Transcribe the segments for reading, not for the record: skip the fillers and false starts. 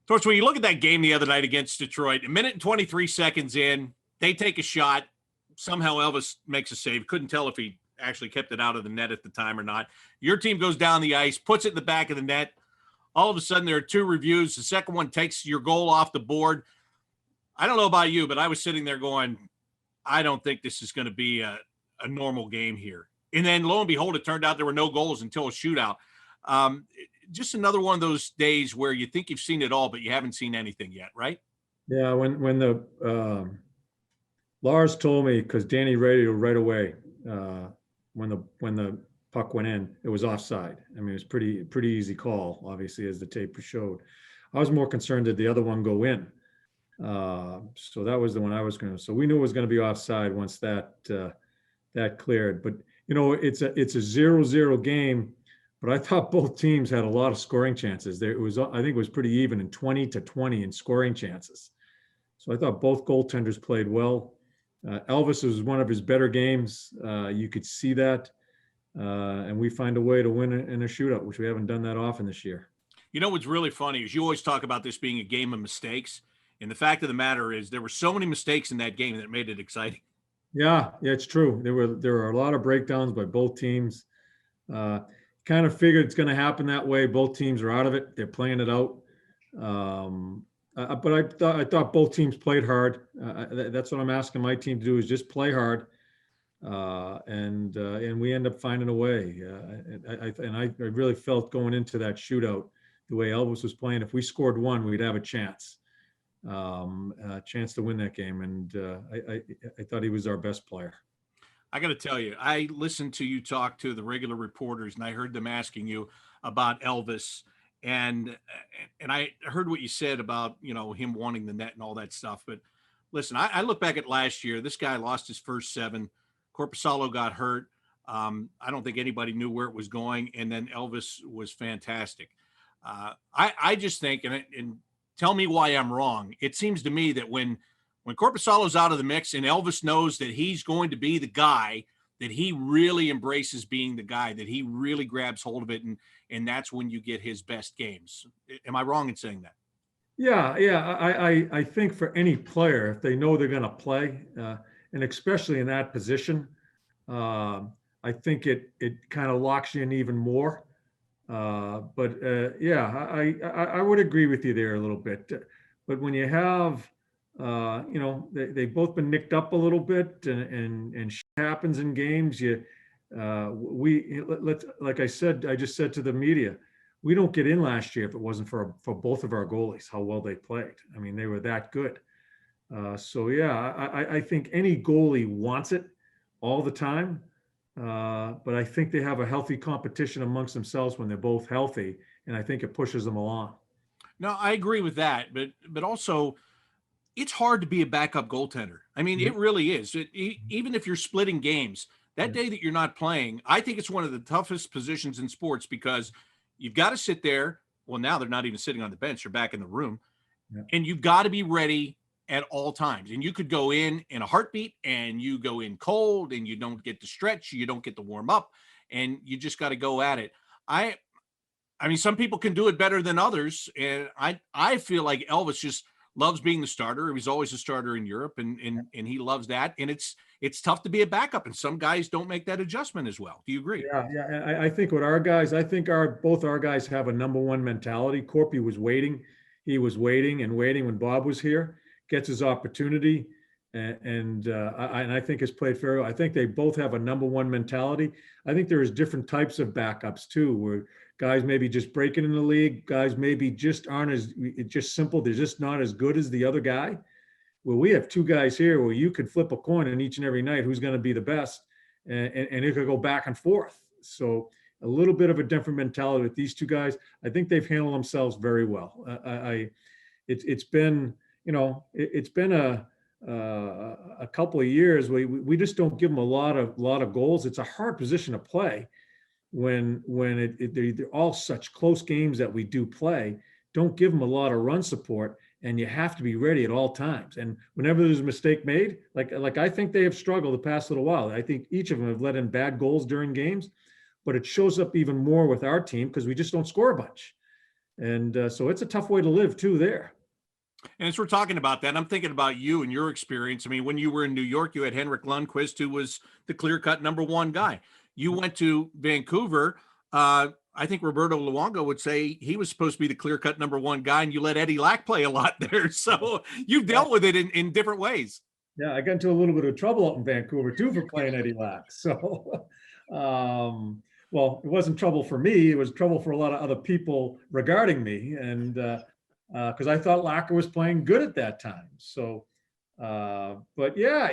Torch, when you look at that game the other night against Detroit, a minute and 23 seconds in, they take a shot. Somehow Elvis makes a save. Couldn't tell if he actually kept it out of the net at the time or not. Your team goes down the ice, puts it in the back of the net. All of a sudden, there are two reviews. The second one takes your goal off the board. I don't know about you, but I was sitting there going, I don't think this is going to be a normal game here. And then lo and behold, it turned out there were no goals until a shootout. Just another one of those days where you think you've seen it all, but you haven't seen anything yet, right? Yeah, when the Lars told me, because Danny radioed right away when the puck went in, it was offside. I mean, it was pretty easy call, obviously, as the tape showed. I was more concerned that the other one go in. So that was the one I was going to. So we knew it was going to be offside once that cleared. But it's a 0-0 game. But I thought both teams had a lot of scoring chances. I think it was pretty even in 20-20 in scoring chances. So I thought both goaltenders played well. Elvis was one of his better games. You could see that. And we find a way to win in a shootout, which we haven't done that often this year. You know what's really funny is you always talk about this being a game of mistakes. And the fact of the matter is there were so many mistakes in that game that made it exciting. Yeah, it's true. There were a lot of breakdowns by both teams. Kind of figured it's going to happen that way. Both teams are out of it. They're playing it out. But I thought both teams played hard. That's what I'm asking my team to do, is just play hard. And we end up finding a way. I really felt going into that shootout, the way Elvis was playing, if we scored one, we'd have a chance to win that game. And I thought he was our best player. I got to tell you, I listened to you talk to the regular reporters, and I heard them asking you about Elvis, and I heard what you said about him wanting the net and all that stuff. But listen, I look back at last year. This guy lost his first 7. Korpisalo got hurt. I don't think anybody knew where it was going, and then Elvis was fantastic. I just think, and tell me why I'm wrong. It seems to me that when Korpisalo's out of the mix and Elvis knows that he's going to be the guy, that he really embraces being the guy, that he really grabs hold of it, and that's when you get his best games. Am I wrong in saying that? Yeah. I think for any player, if they know they're going to play, and especially in that position, I think it kind of locks you in even more. But I would agree with you there a little bit. But when you have they've both been nicked up a little bit, and shit happens in games. Like I said, I just said to the media, we don't get in last year if it wasn't for both of our goalies, how well they played. I mean, they were that good. I think any goalie wants it all the time. But I think they have a healthy competition amongst themselves when they're both healthy, and I think it pushes them along. No, I agree with that, but also, it's hard to be a backup goaltender. I mean, It really is. Even if you're splitting games, that day that you're not playing, I think it's one of the toughest positions in sports, because you've got to sit there. Well, now they're not even sitting on the bench. They're back in the room. Yeah. And you've got to be ready at all times. And you could go in a heartbeat, and you go in cold, and you don't get to stretch. You don't get to warm up, and you just got to go at it. I mean, some people can do it better than others. And I feel like Elvis just loves being the starter. He was always a starter in Europe, and he loves that. And it's tough to be a backup, and some guys don't make that adjustment as well. Do you agree? Yeah. I think with our guys, both our guys have a number one mentality. Corpy was waiting. He was waiting and waiting when Bob was here, gets his opportunity. And I think has played fairly well. I think they both have a number one mentality. I think there is different types of backups too, where guys maybe just breaking in the league, guys maybe just aren't just simple. They're just not as good as the other guy. Well, we have two guys here where you could flip a coin in each and every night who's going to be the best, and it could go back and forth. So a little bit of a different mentality with these two guys. I think they've handled themselves very well. It's been a couple of years. We just don't give them a lot of goals. It's a hard position to play when they're all such close games that we do play. Don't give them a lot of run support, and you have to be ready at all times. And whenever there's a mistake made, like I think they have struggled the past little while. I think each of them have let in bad goals during games, but it shows up even more with our team because we just don't score a bunch. And so it's a tough way to live too there. And as we're talking about that, I'm thinking about you and your experience. I mean, when you were in New York, you had Henrik Lundqvist, who was the clear-cut number one guy. You went to Vancouver. I think Roberto Luongo would say he was supposed to be the clear-cut number one guy, and you let Eddie Lack play a lot there. So you've dealt with it in different ways. Yeah, I got into a little bit of trouble out in Vancouver too for playing Eddie Lack. So, well, it wasn't trouble for me. It was trouble for a lot of other people regarding me, and because I thought Lacker was playing good at that time. So, but yeah,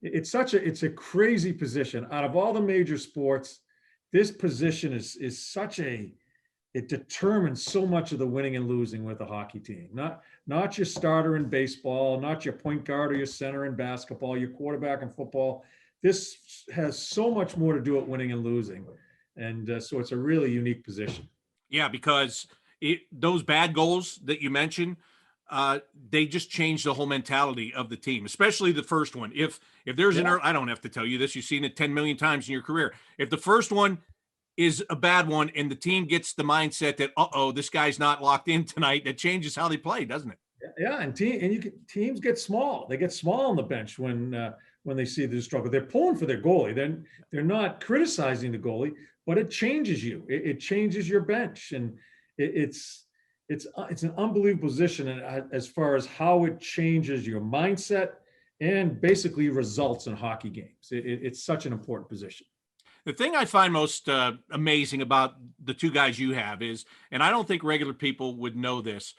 it's a crazy position. Out of all the major sports, this position is such a, it determines so much of the winning and losing with a hockey team. Not your starter in baseball, not your point guard or your center in basketball, your quarterback in football. This has so much more to do with winning and losing. And so it's a really unique position. Yeah, because those bad goals that you mentioned, they just change the whole mentality of the team, especially the first one. If there's I don't have to tell you this, you've seen it 10 million times in your career. If the first one is a bad one and the team gets the mindset that, this guy's not locked in tonight, that changes how they play, doesn't it? Yeah, and teams get small. They get small on the bench when they see the struggle. They're pulling for their goalie. They're not criticizing the goalie, but it changes you. It changes your bench, and it's an unbelievable position as far as how it changes your mindset and basically results in hockey games. It's such an important position. The thing I find most amazing about the two guys you have is, and I don't think regular people would know this,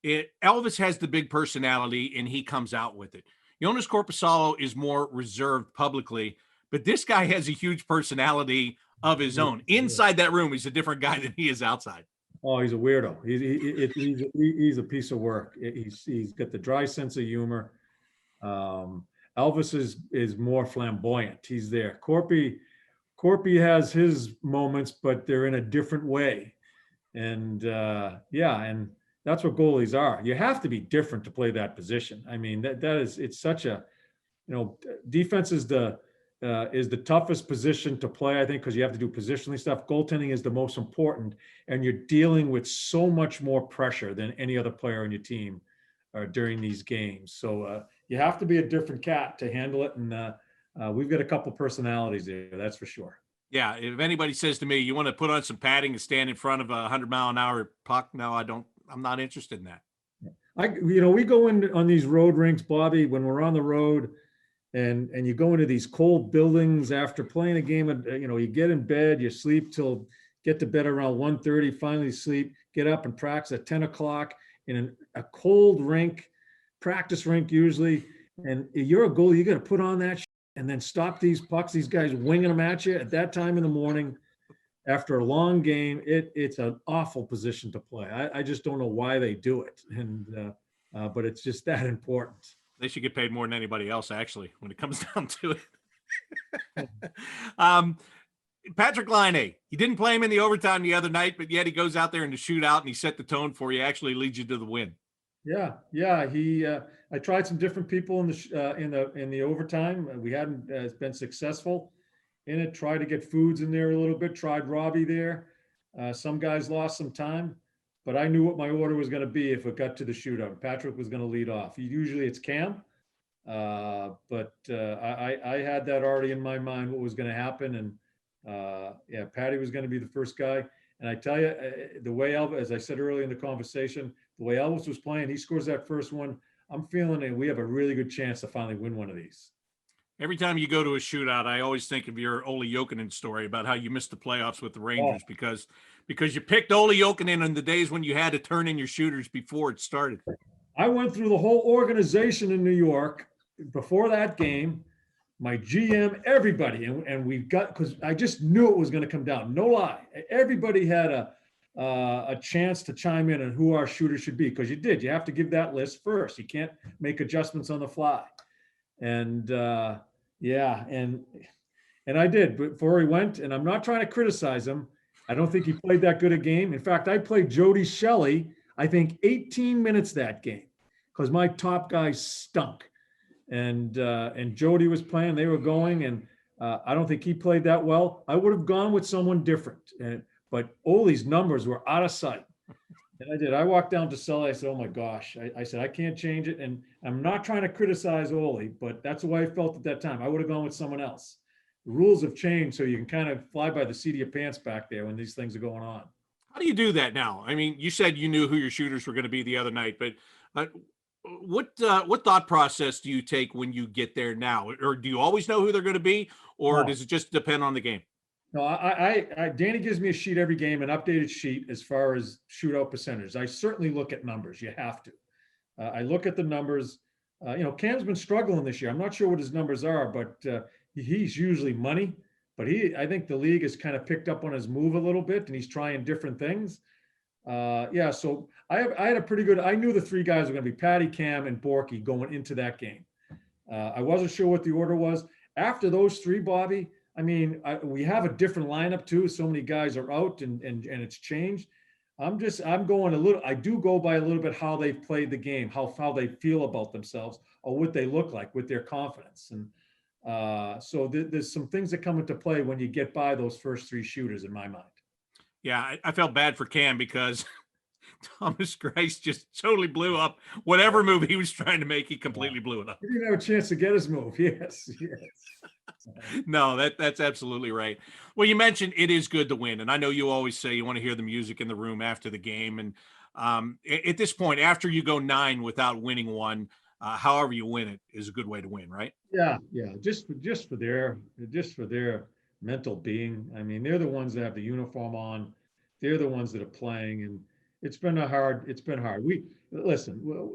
Elvis has the big personality and he comes out with it. Jonas Korpisalo is more reserved publicly, but this guy has a huge personality of his own. Inside that room, he's a different guy than he is outside. Oh, he's a weirdo. He's a piece of work. He's got the dry sense of humor. Elvis is more flamboyant. He's there. Corpy has his moments, but they're in a different way. And and that's what goalies are. You have to be different to play that position. I mean, it's such a, defense is the toughest position to play, I think, because you have to do positionally stuff. Goaltending is the most important, and you're dealing with so much more pressure than any other player on your team during these games. So you have to be a different cat to handle it. And we've got a couple personalities there, that's for sure. Yeah, if anybody says to me, you want to put on some padding and stand in front of a 100-mile-an-hour puck, no, I don't. I'm not interested in that. We go in on these road rinks, Bobby, when we're on the road, and you go into these cold buildings after playing a game. You get in bed, you sleep get to bed around 1:30, finally sleep, get up and practice at 10 o'clock in a cold rink, practice rink usually. And you're a goalie, you got to put on that and then stop these pucks, these guys winging them at you at that time in the morning after a long game. It's an awful position to play. I just don't know why they do it. And but it's just that important. They should get paid more than anybody else, actually, when it comes down to it. Patrick Laine, you didn't play him in the overtime the other night, but yet he goes out there in the shootout and he set the tone for you, actually leads you to the win. Yeah. I tried some different people in the overtime. We hadn't been successful in it. Tried to get Foods in there a little bit. Tried Robbie there. Some guys lost some time, but I knew what my order was going to be if it got to the shootout. Patrick was going to lead off. Usually it's Cam, but I had that already in my mind what was going to happen, and Patty was going to be the first guy. And I tell you, the way Elvis, as I said earlier in the conversation, the way Elvis was playing, he scores that first one. I'm feeling that we have a really good chance to finally win one of these. Every time you go to a shootout, I always think of your Ole Jokinen story about how you missed the playoffs with the Rangers because you picked Ole Jokinen in the days when you had to turn in your shooters before it started. I went through the whole organization in New York before that game, my GM, everybody, and we got, because I just knew it was going to come down. No lie, everybody had a chance to chime in on who our shooter should be, because you have to give that list first. You can't make adjustments on the fly. And and I did before he went, and I'm not trying to criticize him. I don't think he played that good a game. In fact, I played Jody Shelley, I think 18 minutes that game, because my top guy stunk. And Jody was playing, they were going, and I don't think he played that well. I would have gone with someone different. but Ole's numbers were out of sight. And I did. I walked down to Sully. I said, "Oh my gosh!" I said, "I can't change it." And I'm not trying to criticize Ole, but that's the way I felt at that time. I would have gone with someone else. The rules have changed, so you can kind of fly by the seat of your pants back there when these things are going on. How do you do that now? I mean, you said you knew who your shooters were going to be the other night, but uh, what thought process do you take when you get there now, or do you always know who they're going to be, or No, does it just depend on the game? no. Danny gives me a sheet every game, an updated sheet as far as shootout percentage. I certainly look at numbers. You have to. I look at the numbers. Cam's been struggling this year. I'm not sure what his numbers are, but he's usually money. But I think the league has kind of picked up on his move a little bit, and he's trying different things. Yeah, so I had a pretty good. I knew the three guys were going to be Patty, Cam, and Borky going into that game. I wasn't sure what the order was after those three, Bobby. I mean, we have a different lineup too. So many guys are out, and it's changed. I'm going a little. I do go by a little bit how they've played the game, how they feel about themselves, or what they look like with their confidence, and so there's some things that come into play when you get by those first three shooters, in my mind. Yeah, I felt bad for Cam because Thomas Grice just totally blew up whatever move he was trying to make. He completely blew it up. He didn't have a chance to get his move. Yes, yes. No, that's absolutely right. Well, you mentioned it is good to win, and I know you always say you want to hear the music in the room after the game. And at this point, after you go 9 without winning one, however you win it is a good way to win, right? Yeah, yeah. Just for their mental being. I mean, they're the ones that have the uniform on. They're the ones that are playing, and it's been hard. We listen.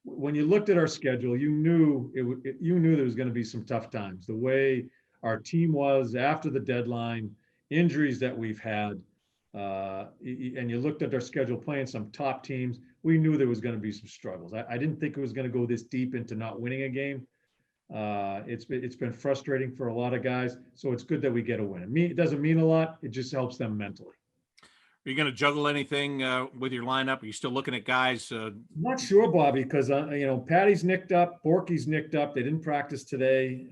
When you looked at our schedule, you knew you knew there was going to be some tough times. The way our team was after the deadline, injuries that we've had, and you looked at our schedule playing some top teams. We knew there was going to be some struggles. I didn't think it was going to go this deep into not winning a game. It's been frustrating for a lot of guys. So it's good that we get a win. It doesn't mean a lot. It just helps them mentally. Are you going to juggle anything with your lineup? Are you still looking at guys? I'm not sure, Bobby, because Patty's nicked up, Borky's nicked up. They didn't practice today.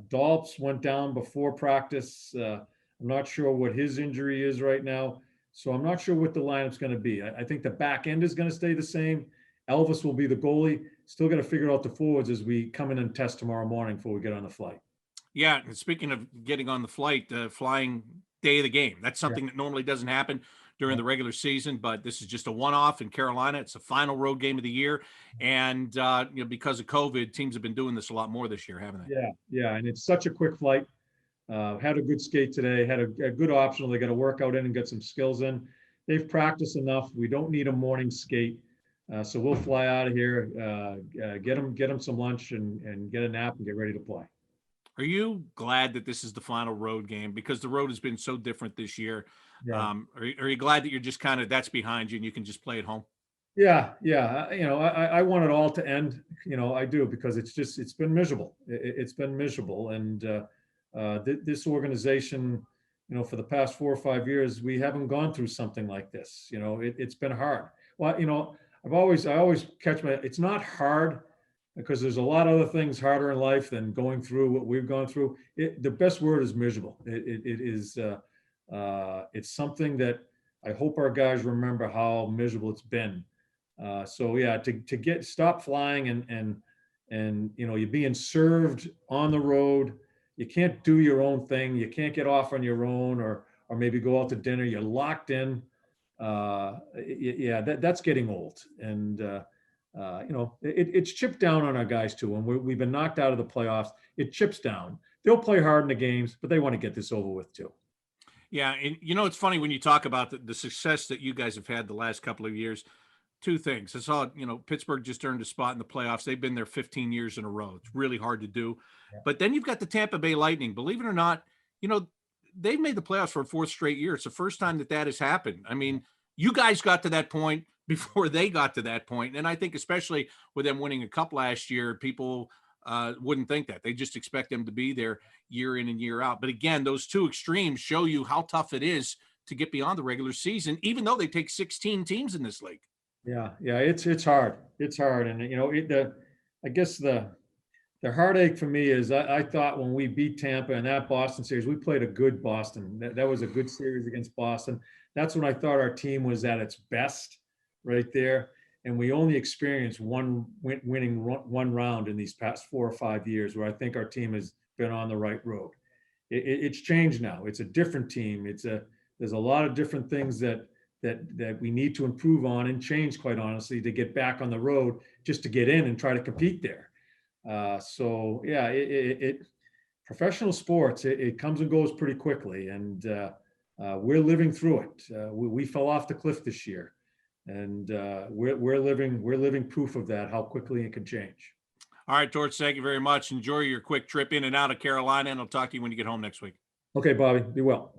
Dolps went down before practice. I'm not sure what his injury is right now, so I'm not sure what the lineup's going to be. I think the back end is going to stay the same. Elvis will be the goalie. Still got to figure out the forwards as we come in and test tomorrow morning before we get on the flight. Yeah, and speaking of getting on the flight, flying day of the game. That's something that normally doesn't happen during the regular season, but this is just a one-off in Carolina. It's the final road game of the year, and because of COVID, teams have been doing this a lot more this year, haven't they? Yeah, yeah, and it's such a quick flight. Had a good skate today. Had a good optional. They got a workout in and get some skills in. They've practiced enough. We don't need a morning skate, so we'll fly out of here, get them some lunch, and get a nap and get ready to play. Are you glad that this is the final road game because the road has been so different this year? Yeah. Are you glad that you're just kind of that's behind you and you can just play at home? Yeah, yeah. I want it all to end. I do because it's been miserable. It's been miserable, and this organization, for the past 4 or 5 years, we haven't gone through something like this. It's been hard. Well, I always catch it's not hard because there's a lot of other things harder in life than going through what we've gone through. The best word is miserable. It is. It's something that I hope our guys remember how miserable it's been. So yeah, to stop flying and you're being served on the road. You can't do your own thing. You can't get off on your own or maybe go out to dinner. You're locked in. Yeah, that's getting old. And it's chipped down on our guys too. And we've been knocked out of the playoffs. It chips down. They'll play hard in the games, but they want to get this over with too. Yeah, and it's funny when you talk about the success that you guys have had the last couple of years. Two things. I saw, Pittsburgh just earned a spot in the playoffs. They've been there 15 years in a row. It's really hard to do. Yeah. But then you've got the Tampa Bay Lightning. Believe it or not, they've made the playoffs for a fourth straight year. It's the first time that has happened. I mean, you guys got to that point before they got to that point. And I think especially with them winning a cup last year, people wouldn't think that. They just expect them to be there year in and year out. But again, those two extremes show you how tough it is to get beyond the regular season, even though they take 16 teams in this league. Yeah, it's hard. It's hard, and I guess the The heartache for me is I thought when we beat Tampa in that Boston series, we played a good Boston. That was a good series against Boston. That's when I thought our team was at its best right there. And we only experienced winning one round in these past 4 or 5 years, where I think our team has been on the right road. It's changed now. It's a different team. There's a lot of different things that we need to improve on and change, quite honestly, to get back on the road, just to get in and try to compete there. So yeah, professional sports, it comes and goes pretty quickly, and we're living through it. We fell off the cliff this year, and we're living proof of that, how quickly it can change. All right, Torts, thank you very much. Enjoy your quick trip in and out of Carolina, and I'll talk to you when you get home next week. Okay, Bobby, be well.